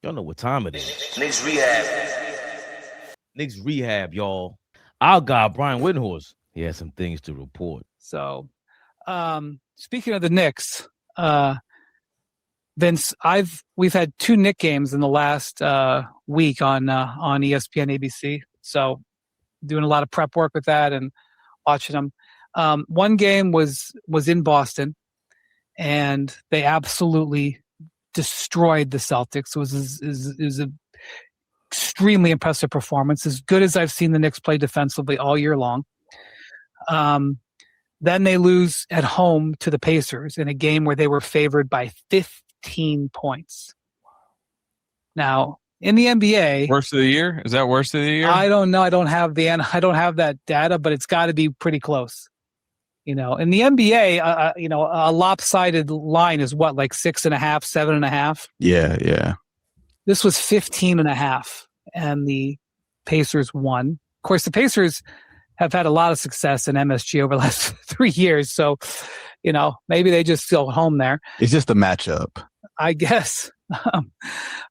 Y'all know what time it is. Knicks rehab. Knicks rehab, y'all. Our guy, Brian Windhorse, he has some things to report. So, speaking of the Knicks, Vince, we've had 2 Knicks games in the last week on ESPN ABC. So, doing a lot of prep work with that and watching them. One game was in Boston, and they absolutely destroyed the Celtics. It was a extremely impressive performance, as good as I've seen the Knicks play defensively all year long. Then they lose at home to the Pacers in a game where they were favored by 15 points. Now, in the NBA, worst of the year? Is that worst of the year? I don't know. I don't have that data, but it's got to be pretty close. In the NBA, a lopsided line is what, like 6.5, 7.5? Yeah. This was 15.5, and the Pacers won. Of course, the Pacers have had a lot of success in MSG over the last 3 years, so maybe they just feel home there. It's just a matchup, I guess.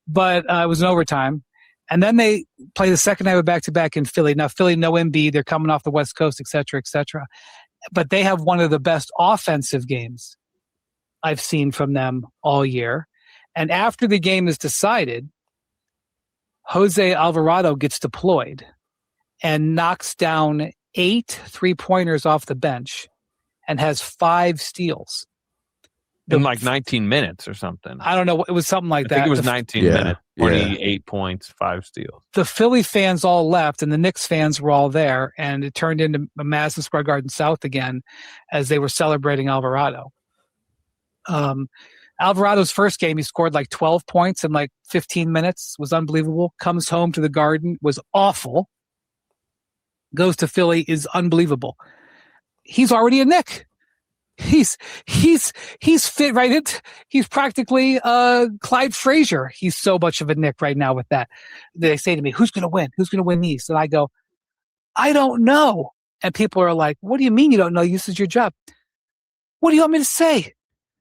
But it was an overtime, and then they play the second night of back-to-back in Philly. Now, Philly, no Embiid, they're coming off the West Coast, et cetera, et cetera. But they have one of the best offensive games I've seen from them all year. And after the game is decided, Jose Alvarado gets deployed and knocks down 8 3-pointers off the bench and has 5 steals. In like 19 minutes or something. I don't know. It was something like that. I think it was 19 minutes, 28 points, 5 steals. The Philly fans all left, and the Knicks fans were all there, and it turned into a Madison Square Garden South again as they were celebrating Alvarado. Alvarado's first game, he scored like 12 points in like 15 minutes. Was unbelievable. Comes home to the Garden, was awful. Goes to Philly, is unbelievable. He's already a Knick. He's fit right in. He's practically Clyde Frazier. He's so much of a Knick right now with that. They say to me, who's going to win? Who's going to win these? And I go, I don't know. And people are like, what do you mean you don't know? This is your job. What do you want me to say?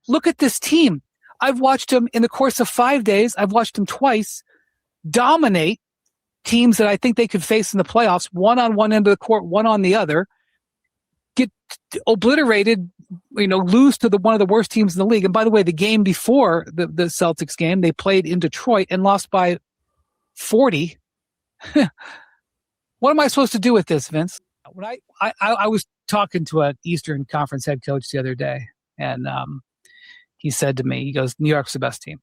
Look at this team. I've watched them in the course of 5 days. I've watched them twice dominate teams that I think they could face in the playoffs, one on one end of the court, one on the other, get obliterated, lose to one of the worst teams in the league. And by the way, the game before the Celtics game, they played in Detroit and lost by 40. What am I supposed to do with this, Vince? When I was talking to an Eastern Conference head coach the other day, and he said to me, he goes, New York's the best team.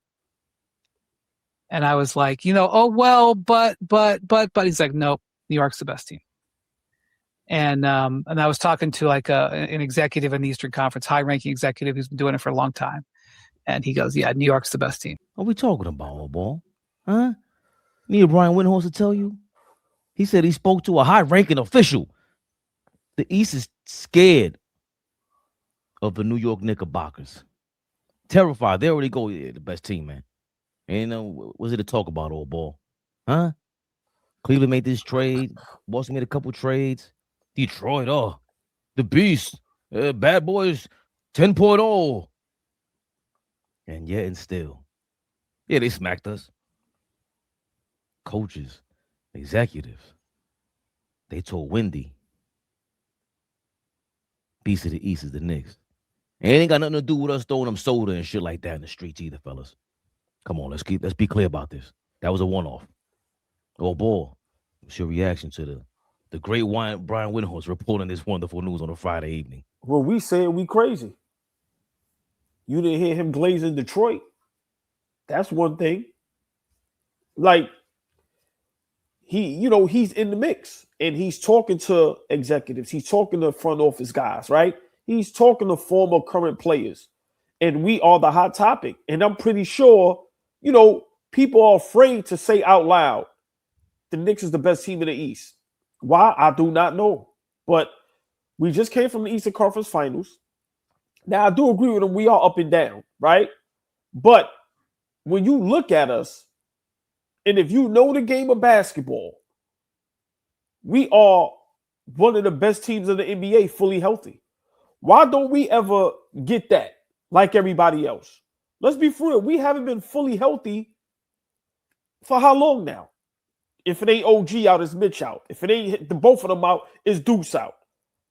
And I was like, but he's like, nope, New York's the best team. And I was talking to like an executive in the Eastern Conference, high-ranking executive who's been doing it for a long time. And he goes, yeah, New York's the best team. What are we talking about, AllBall? Huh? Me and Brian Windhorse to tell you? He said he spoke to a high-ranking official. The East is scared of the New York Knickerbockers. Terrified. They already go, yeah, the best team, man. And what's it to talk about, AllBall? Huh? Cleveland made this trade. Boston made a couple trades. Detroit, the Beast. Bad Boys 10.0. And yet and still. Yeah, they smacked us. Coaches, executives. They told Wendy, Beast of the East is the Knicks. And it ain't got nothing to do with us throwing them soda and shit like that in the streets either, fellas. Come on, let's be clear about this. That was a one-off. AllBall, what's your reaction to the great Brian Windhorse reporting this wonderful news on a Friday evening? Well, we saying we crazy. You didn't hear him glazing Detroit. That's one thing. Like, he's in the mix, and he's talking to executives. He's talking to front office guys, right? He's talking to former current players, and we are the hot topic. And I'm pretty sure, people are afraid to say out loud, the Knicks is the best team in the East. Why? I do not know. But we just came from the Eastern Conference Finals. Now, I do agree with him. We are up and down, right? But when you look at us, and if you know the game of basketball, we are one of the best teams in the NBA fully healthy. Why don't we ever get that like everybody else? Let's be for real. We haven't been fully healthy For how long now? If it ain't OG out, it's Mitch out. If it ain't the both of them out, it's Deuce out.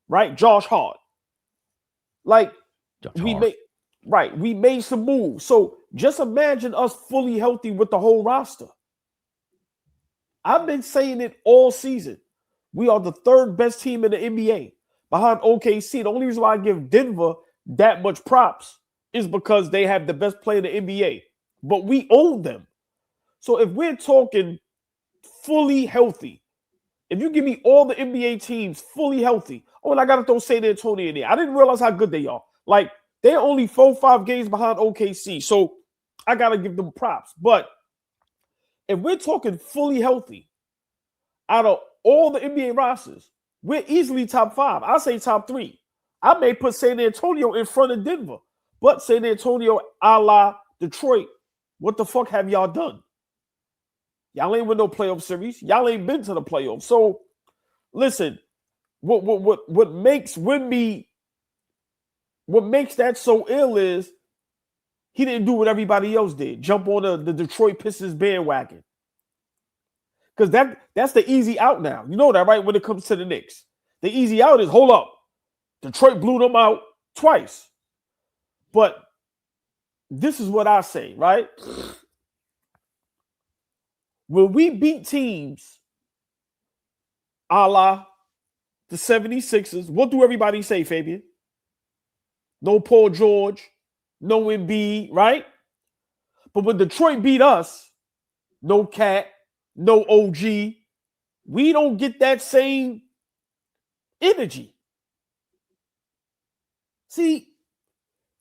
Right? Josh Hart. Like, we made some moves. So just imagine us fully healthy with the whole roster. I've been saying it all season. We are the third best team in the NBA behind OKC. The only reason why I give Denver that much props is because they have the best player in the NBA. But we own them. So if we're talking fully healthy, if you give me all the NBA teams fully healthy, and I got to throw San Antonio in there. I didn't realize how good they are. Like, they're only 4-5 games behind OKC. So I got to give them props. But if we're talking fully healthy, out of all the NBA rosters, we're easily top 5. I say top 3. I may put San Antonio in front of Denver. But San Antonio, a la Detroit, what the fuck have y'all done? Y'all ain't win no playoff series. Y'all ain't been to the playoffs. So, listen, what makes that so ill is he didn't do what everybody else did. Jump on the Detroit Pistons bandwagon. Because that's the easy out now. You know that, right? When it comes to the Knicks. The easy out is, hold up. Detroit blew them out twice. But this is what I say, right? When we beat teams a la the 76ers, what do everybody say, Fabian? No Paul George, no Embiid, right? But when Detroit beat us, no Cat, no OG, we don't get that same energy. See,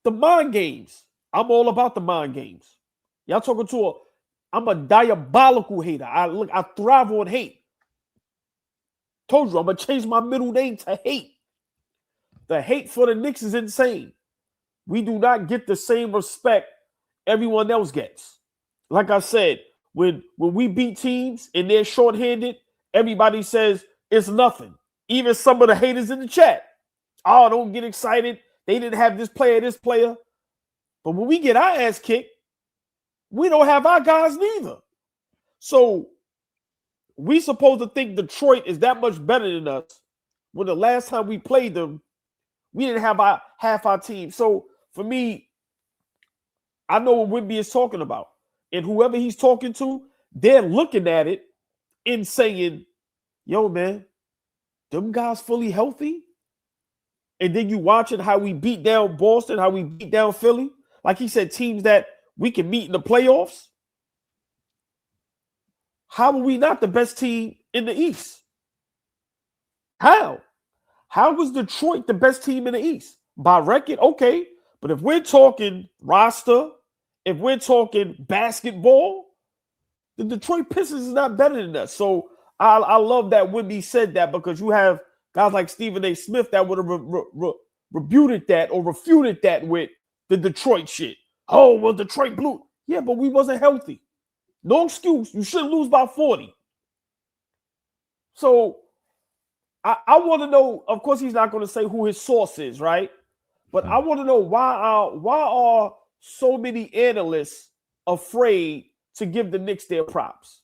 the mind games, I'm all about the mind games. Y'all talking to I'm a diabolical hater. I thrive on hate. Told you, I'm going to change my middle name to hate. The hate for the Knicks is insane. We do not get the same respect everyone else gets. Like I said, when we beat teams and they're shorthanded, everybody says it's nothing. Even some of the haters in the chat. Oh, don't get excited. They didn't have this player. But when we get our ass kicked, we don't have our guys neither. So we supposed to think Detroit is that much better than us when the last time we played them, we didn't have half our team. So for me, I know what Wimby is talking about. And whoever he's talking to, they're looking at it and saying, yo, man, them guys fully healthy? And then you watching how we beat down Boston, how we beat down Philly. Like he said, teams that we can meet in the playoffs. How are we not the best team in the East? How? How was Detroit the best team in the East? By record, okay. But if we're talking roster, if we're talking basketball, the Detroit Pistons is not better than us. So I love that Wimby said that, because you have guys like Stephen A. Smith that would have refuted that with the Detroit shit. Oh, well, Detroit blew. Yeah, but we wasn't healthy. No excuse. You shouldn't lose by 40. So I want to know, of course, he's not going to say who his source is, right? But I want to know why are so many analysts afraid to give the Knicks their props?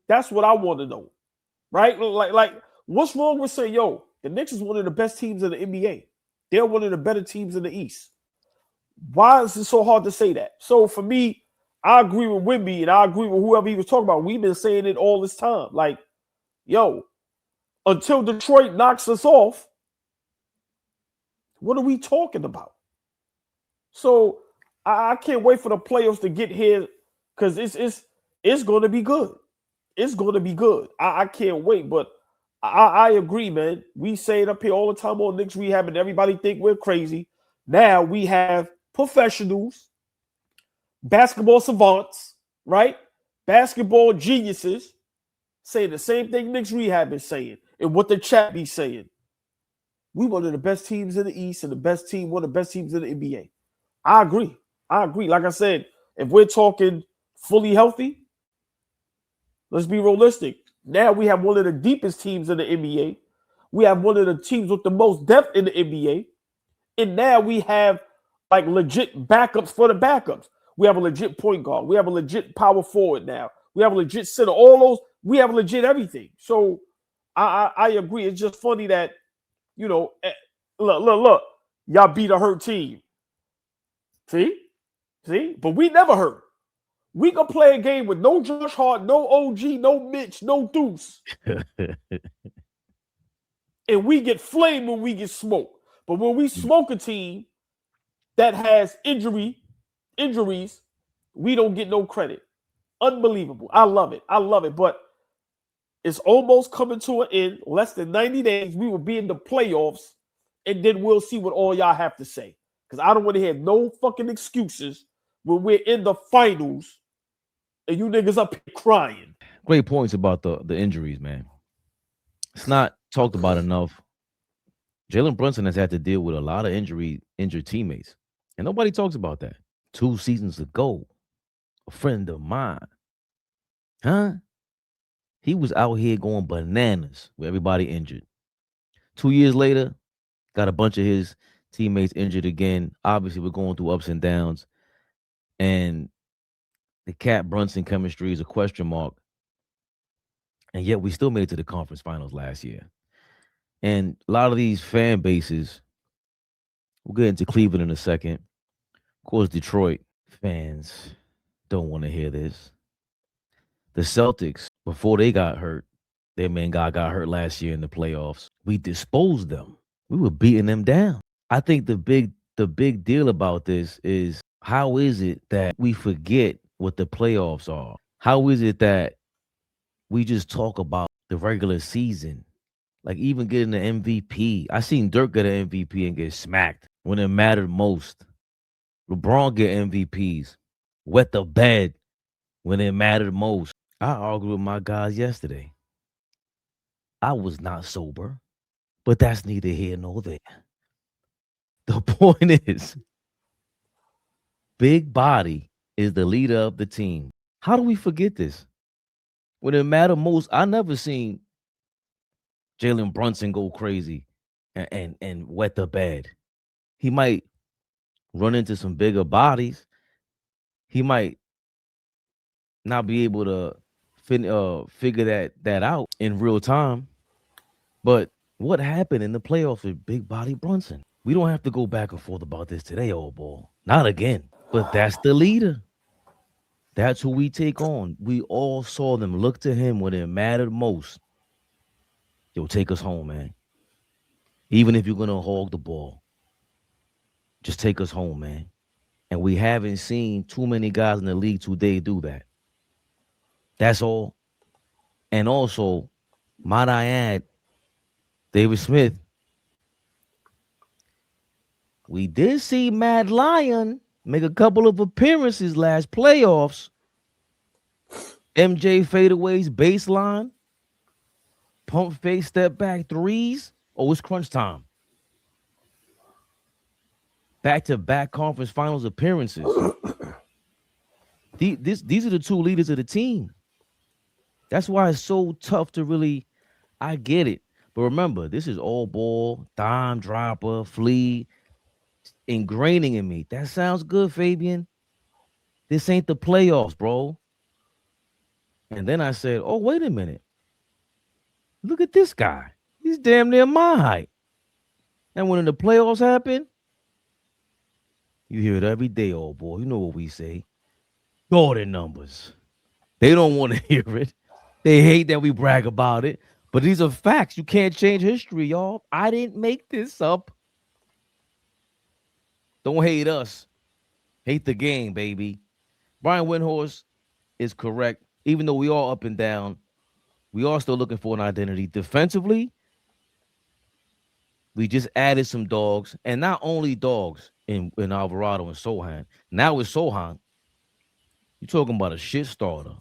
That's what I want to know, right? Like what's wrong with saying, yo, the Knicks is one of the best teams in the NBA. They're one of the better teams in the East. Why is it so hard to say that? So for me, I agree with Wimby and I agree with whoever he was talking about. We've been saying it all this time. Like, yo, until Detroit knocks us off, what are we talking about? So I can't wait for the playoffs to get here, because it's going to be good. It's going to be good. I can't wait. But I agree, man. We say it up here all the time on Knicks Rehab, and everybody think we're crazy. Now we have professionals, basketball savants, right? Basketball geniuses saying the same thing Knicks Rehab is saying and what the chat be saying. We one of the best teams in the East and one of the best teams in the NBA. I agree. Like I said, if we're talking fully healthy, let's be realistic. Now we have one of the deepest teams in the NBA. We have one of the teams with the most depth in the NBA. And now we have like legit backups for the backups. We have a legit point guard. We have a legit power forward now. We have a legit center. All those, we have legit everything. So I agree. It's just funny that, you know, look, y'all beat a hurt team. See? But we never hurt. We can play a game with no Josh Hart, no OG, no Mitch, no Deuce. And we get flamed when we get smoked. But when we smoke a team that has injuries, we don't get no credit. Unbelievable. I love it. But it's almost coming to an end. Less than 90 days, we will be in the playoffs, and then we'll see what all y'all have to say. Because I don't want to hear no fucking excuses when we're in the finals and you niggas up here crying. Great points about the injuries, man. It's not talked about enough. Jalen Brunson has had to deal with a lot of injured teammates, and nobody talks about that. 2 seasons ago, a friend of mine, he was out here going bananas with everybody injured. 2 years later, got a bunch of his teammates injured again. Obviously, we're going through ups and downs, and the Cat Brunson chemistry is a question mark. And yet we still made it to the conference finals last year. And a lot of these fan bases, we'll get into Cleveland in a second. Of course, Detroit fans don't want to hear this. The Celtics, before they got hurt, their main guy got hurt last year in the playoffs. We disposed them. We were beating them down. I think the big deal about this is, how is it that we forget what the playoffs are? How is it that we just talk about the regular season? Like, even getting the MVP. I seen Dirk get an MVP and get smacked when it mattered most. LeBron get MVPs, wet the bed when it mattered most. I argued with my guys yesterday. I was not sober, but that's neither here nor there. The point is, Big Body is the leader of the team. How do we forget this? When it mattered most, I never seen Jalen Brunson go crazy and wet the bed. He might run into some bigger bodies. He might not be able to figure that out in real time. But what happened in the playoffs with Big Body Brunson? We don't have to go back and forth about this today, AllBall. Not again. But that's the leader. That's who we take on. We all saw them look to him when it mattered most. Yo, take us home, man. Even if you're going to hog the ball, just take us home, man. And we haven't seen too many guys in the league today do that. That's all. And also, might I add, David Smith, we did see Mad Lion make a couple of appearances last playoffs. MJ fadeaways, baseline, pump fake, step back threes. Oh, it's crunch time. Back-to-back conference finals appearances. These are the 2 leaders of the team. That's why it's so tough to really, I get it. But remember, this is AllBall, dime dropper, flea, ingraining in me. That sounds good, Fabian. This ain't the playoffs, bro. And then I said, oh, wait a minute. Look at this guy. He's damn near my height. And when the playoffs happen, you hear it every day, AllBall. You know what we say. Jordan numbers. They don't want to hear it. They hate that we brag about it. But these are facts. You can't change history, y'all. I didn't make this up. Don't hate us. Hate the game, baby. Brian Windhorst is correct. Even though we all up and down, we are still looking for an identity. Defensively, we just added some dogs. And not only dogs in Alvarado and Sohan. Now with Sohan, you're talking about a shit starter.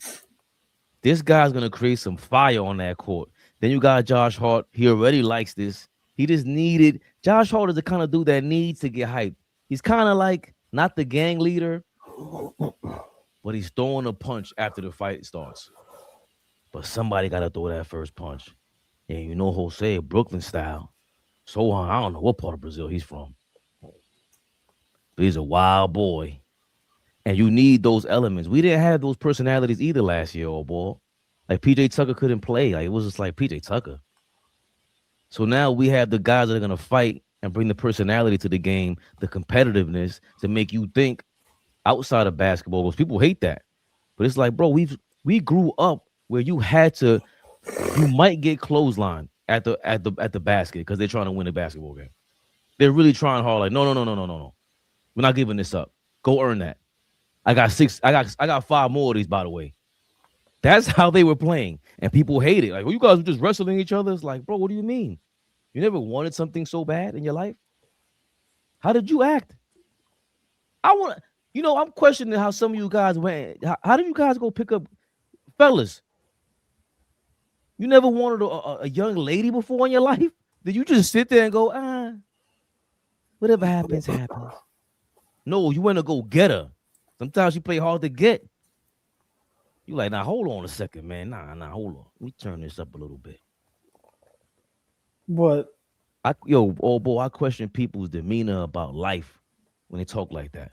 This guy's going to create some fire on that court. Then you got Josh Hart. He already likes this. He just needed. Josh Hart is the kind of dude that needs to get hyped. He's kind of like, not the gang leader, but he's throwing a punch after the fight starts. But somebody got to throw that first punch. And you know Jose, Brooklyn style. Sohan, I don't know what part of Brazil he's from. But he's a wild boy. And you need those elements. We didn't have those personalities either last year, old boy. Like PJ Tucker couldn't play. Like it was just like PJ Tucker. So now we have the guys that are gonna fight and bring the personality to the game, the competitiveness to make you think outside of basketball. Because people hate that. But it's like, bro, we grew up where you might get clothesline at the basket because they're trying to win a basketball game. They're really trying hard. Like, no. We're not giving this up. Go earn that. I got 5 more of these, by the way. That's how they were playing. And people hate it. Like, well, you guys were just wrestling each other. It's like, bro, what do you mean? You never wanted something so bad in your life? How did you act? I'm questioning how some of you guys went. How did you guys go pick up fellas? You never wanted a young lady before in your life? Did you just sit there and go, whatever happens, happens? No, you went to go get her. Sometimes you play hard to get. You like, nah, hold on a second, man. Nah, hold on. Let me turn this up a little bit. But I question people's demeanor about life when they talk like that.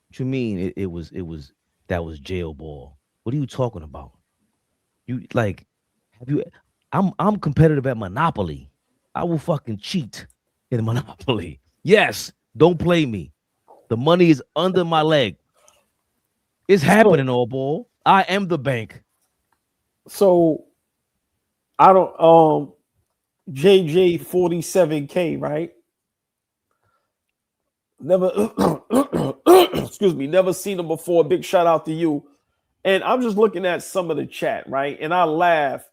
What you mean that was jail ball? What are you talking about? I'm competitive at Monopoly. I will fucking cheat in Monopoly. Yes, don't play me. The money is under my leg. It's happening, all ball. I am the bank. So I don't JJ47K, right? Never excuse me, never seen him before. Big shout out to you. And I'm just looking at some of the chat, right? And I laugh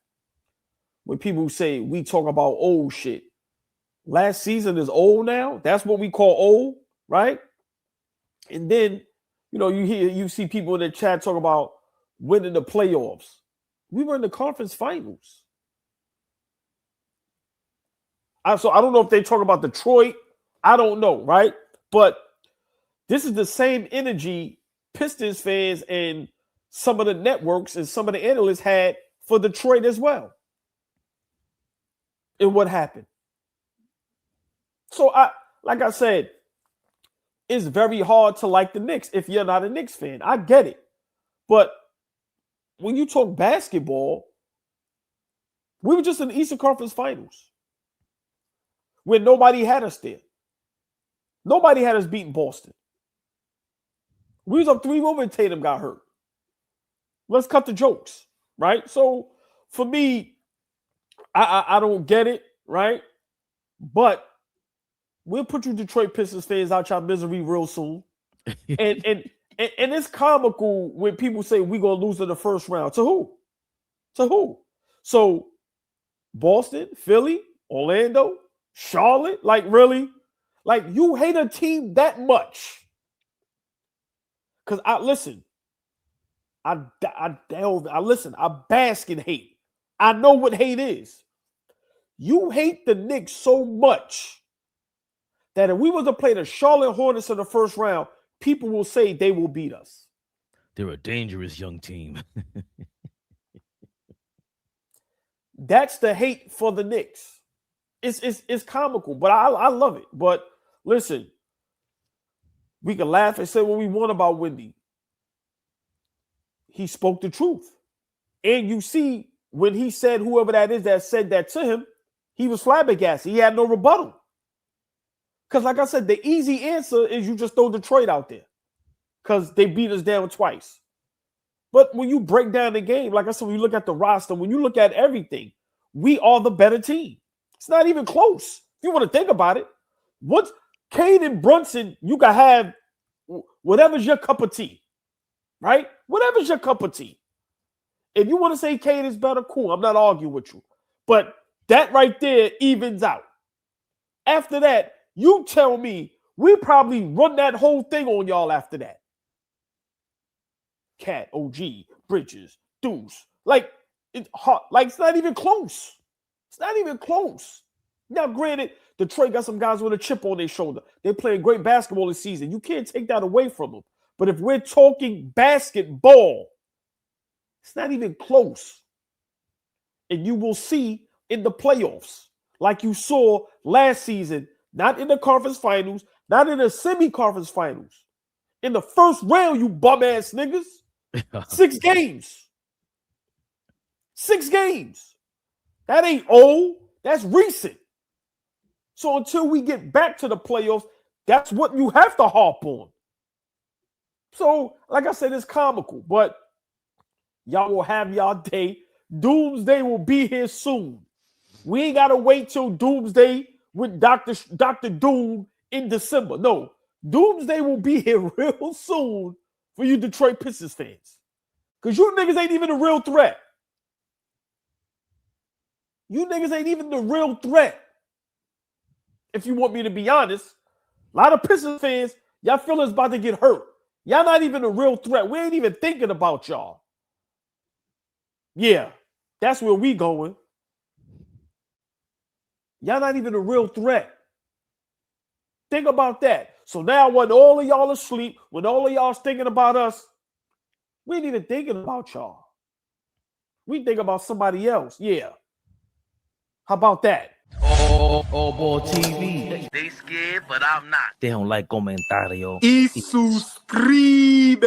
when people say we talk about old shit. Last season is old now. That's what we call old, right? And then, you see people in the chat talk about winning the playoffs. We were in the conference finals. So I don't know if they talk about Detroit. I don't know, right? But this is the same energy Pistons fans and some of the networks and some of the analysts had for Detroit as well. And what happened? So like I said, it's very hard to like the Knicks if you're not a Knicks fan. I get it. But when you talk basketball, we were just in the Eastern Conference Finals when nobody had us there. Nobody had us beating Boston. We was up 3-1 when Tatum got hurt. Let's cut the jokes, right? So for me, I don't get it, right? But we'll put you Detroit Pistons fans out your misery real soon. And it's comical when people say we're going to lose in the first round. To who? To who? So Boston, Philly, Orlando, Charlotte, like really? Like you hate a team that much? Because I bask in hate. I know what hate is. You hate the Knicks so much that if we were to play the Charlotte Hornets in the first round, people will say they will beat us. They're a dangerous young team. That's the hate for the Knicks. It's comical, but I love it. But listen, we can laugh and say what we want about Wendy. He spoke the truth. And you see, when he said whoever that is that said that to him, he was flabbergasted. He had no rebuttal. Because like I said, the easy answer is you just throw Detroit out there because they beat us down twice. But when you break down the game, like I said, when you look at the roster, when you look at everything, we are the better team. It's not even close. If you want to think about it, what's Cade and Brunson, you can have whatever's your cup of tea, right? Whatever's your cup of tea. If you want to say Cade is better, cool. I'm not arguing with you. But that right there evens out. After that, you tell me we probably run that whole thing on y'all after that. Cat, OG, Bridges, Deuce. Like, it's not even close. It's not even close. Now, granted, Detroit got some guys with a chip on their shoulder. They're playing great basketball this season. You can't take that away from them. But if we're talking basketball, it's not even close. And you will see in the playoffs, like you saw last season, not in the conference finals, not in the semi-conference finals. in the first round, you bum-ass niggas. 6 games. 6 games. That ain't old. That's recent. So until we get back to the playoffs, that's what you have to harp on. So, like I said, it's comical, but y'all will have y'all day. Doomsday will be here soon. We ain't got to wait till Doomsday with Dr. Doom in December. No, Doomsday will be here real soon for you Detroit Pistons fans. Because you niggas ain't even a real threat. You niggas ain't even the real threat. If you want me to be honest, a lot of Pistons fans, y'all feelings about to get hurt. Y'all not even a real threat. We ain't even thinking about y'all. Yeah, that's where we going. Y'all not even a real threat. Think about that. So now when all of y'all asleep, when all of y'all's thinking about us, we ain't even thinking about y'all. We think about somebody else. Yeah. How about that? AllBall TV. They scared, but I'm not. They don't like comentario. Y suscribe.